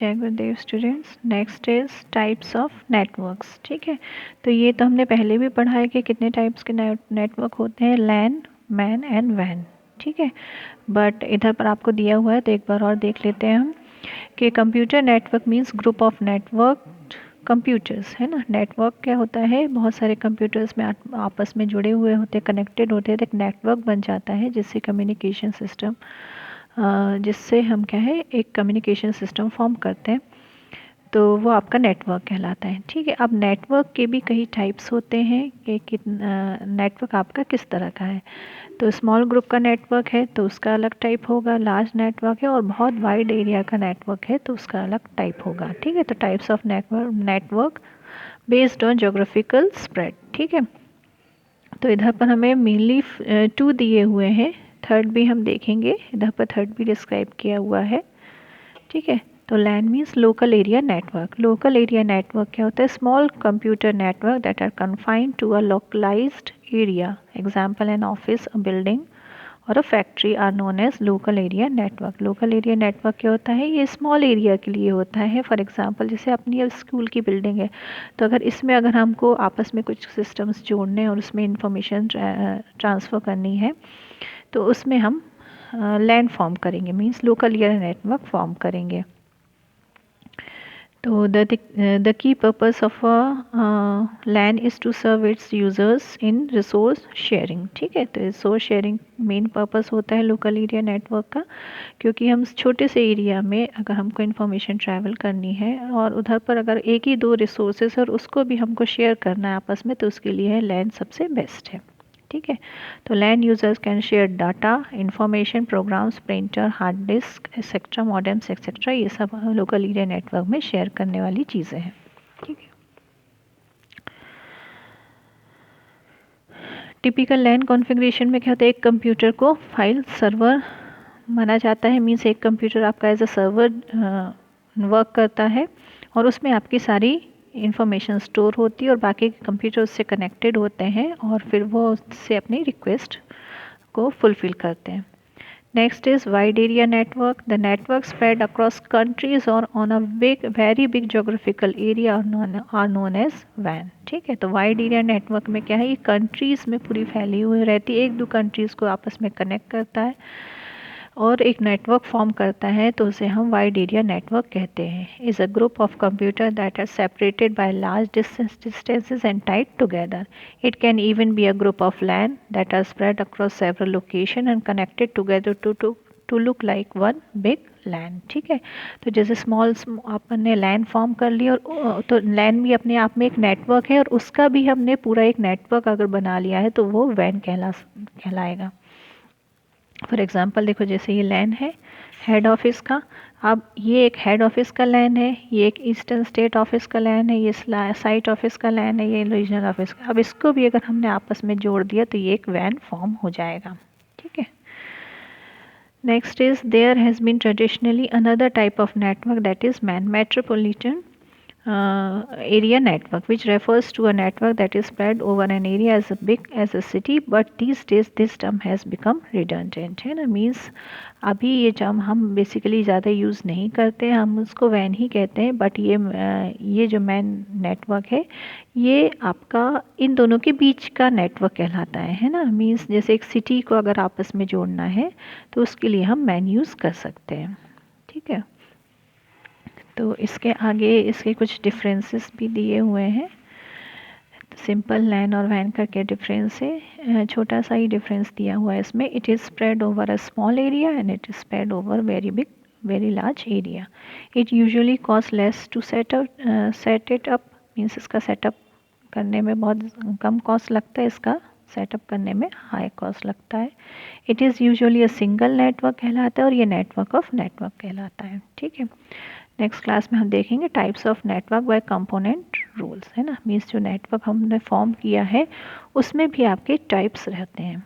जय गुरुदेव students. Next is types of networks. ठीक है, तो ये तो हमने पहले भी पढ़ा है कि कितने टाइप्स के नेटवर्क होते हैं, लैन, मैन एंड वैन। ठीक है, बट इधर पर आपको दिया हुआ है तो एक बार और देख लेते हैं हम कि computer network means group of network computers, है ना। नेटवर्क क्या होता है, बहुत सारे कंप्यूटर्स में आपस में जुड़े हुए होते हैं, कनेक्टेड होते हैं, तो एक नेटवर्क बन जाता है जिससे कम्युनिकेशन सिस्टम, जिससे हम क्या है एक कम्युनिकेशन सिस्टम फॉर्म करते हैं, तो वो आपका नेटवर्क कहलाता है। ठीक है, अब नेटवर्क के भी कई टाइप्स होते हैं कि नेटवर्क आपका किस तरह का है। तो स्मॉल ग्रुप का नेटवर्क है तो उसका अलग टाइप होगा, लार्ज नेटवर्क है और बहुत वाइड एरिया का नेटवर्क है तो उसका अलग टाइप होगा। ठीक है, तो types of network based on geographical spread. ठीक है, तो इधर पर हमें मेनली 2 दिए हुए हैं, थर्ड भी हम देखेंगे, इधर पर थर्ड भी डिस्क्राइब किया हुआ है। ठीक है, तो LAN means local area network. Local area network क्या होता है, small computer network that are confined to a localized area, example an office, a building और a factory are known as local area network. Local area network क्या होता है, ये small area के लिए होता है। फॉर एग्जांपल जैसे अपनी स्कूल की बिल्डिंग है, तो अगर हमको आपस में कुछ सिस्टम्स जोड़ने और उसमें इंफॉर्मेशन ट्रांसफ़र करनी है तो उसमें हम लैन फॉर्म करेंगे, means local area network form करेंगे। तो the key purpose of a LAN is to serve its users in resource sharing। ठीक है, तो रिसोर्स शेयरिंग मेन पर्पस होता है लोकल एरिया नेटवर्क का, क्योंकि हम छोटे से एरिया में अगर हमको इन्फॉर्मेशन ट्रैवल करनी है और उधर पर अगर एक ही दो रिसोर्सेज और उसको भी हमको शेयर करना है आपस में, तो उसके लिए LAN सबसे बेस्ट है। ठीक है, तो LAN users can share data, information, programs, printer, hard disk etcetera, modems etcetera, ये सब लोकल एरिया नेटवर्क में शेयर करने वाली चीज़ें हैं। ठीक है, टिपिकल LAN कॉन्फ़िगरेशन में क्या होता है, एक कंप्यूटर को फाइल सर्वर माना जाता है, मीन्स एक कंप्यूटर आपका एज अ सर्वर वर्क करता है और उसमें आपकी सारी इंफॉर्मेशन स्टोर होती है और बाकी कंप्यूटर उससे कनेक्टेड होते हैं और फिर वो उससे अपनी रिक्वेस्ट को फुलफिल करते हैं। Next is wide area network. The network spread across countries और on a very big geographical area are known as वैन। ठीक है, तो वाइड एरिया नेटवर्क में क्या है, ये कंट्रीज में पूरी फैली हुई रहती है, एक दो कंट्रीज को आपस में कनेक्ट करता है और एक नेटवर्क फॉर्म करता है, तो उसे हम वाइड एरिया नेटवर्क कहते हैं। Is a group of computer that are separated by large distances and tied together. It can even be a group of LAN that are spread across several locations and connected together to look like one big LAN। ठीक है, तो जैसे small आपने LAN form कर लिया और तो LAN भी अपने आप में एक नेटवर्क है और उसका भी हमने पूरा एक नेटवर्क अगर बना लिया है तो वो WAN कहलाएगा। फॉर एग्ज़ाम्पल देखो, जैसे ये LAN है हेड ऑफिस का, अब ये एक हेड ऑफिस का LAN है, ये एक ईस्टर्न स्टेट ऑफिस का LAN है, ये साइट ऑफिस का LAN है, ये रीजनल ऑफिस का। अब इसको भी अगर हमने आपस में जोड़ दिया तो ये एक WAN फॉर्म हो जाएगा। ठीक है, next is there has been traditionally another type of network that is metropolitan area network, which refers to a network that is spread over an area as big as a city, but these days this term has become redundant, है ना। Means अभी ये term हम basically ज़्यादा use नहीं करते, हम उसको वैन ही कहते हैं, बट ये जो मैन नेटवर्क है ये आपका इन दोनों के बीच का नेटवर्क कहलाता है ना। मीन्स जैसे एक सिटी को अगर आपस में जोड़ना है तो उसके लिए हम मैन यूज़ कर सकते हैं। ठीक है, तो इसके आगे इसके कुछ डिफरेंसेस भी दिए हुए हैं। सिंपल LAN और WAN का क्या डिफरेंस है, छोटा सा ही डिफरेंस दिया हुआ है इसमें। It is spread over a small area and it is spread over very large area. It usually cost less to set it up, means इसका सेटअप करने में बहुत कम कॉस्ट लगता है, इसका सेटअप करने में हाई कॉस्ट लगता है। It is usually a single network कहलाता है और ये नेटवर्क ऑफ नेटवर्क कहलाता है। ठीक है, नेक्स्ट क्लास में हम देखेंगे types of network by component rules, है ना। मीन्स जो नेटवर्क हमने फॉर्म किया है उसमें भी आपके टाइप्स रहते हैं।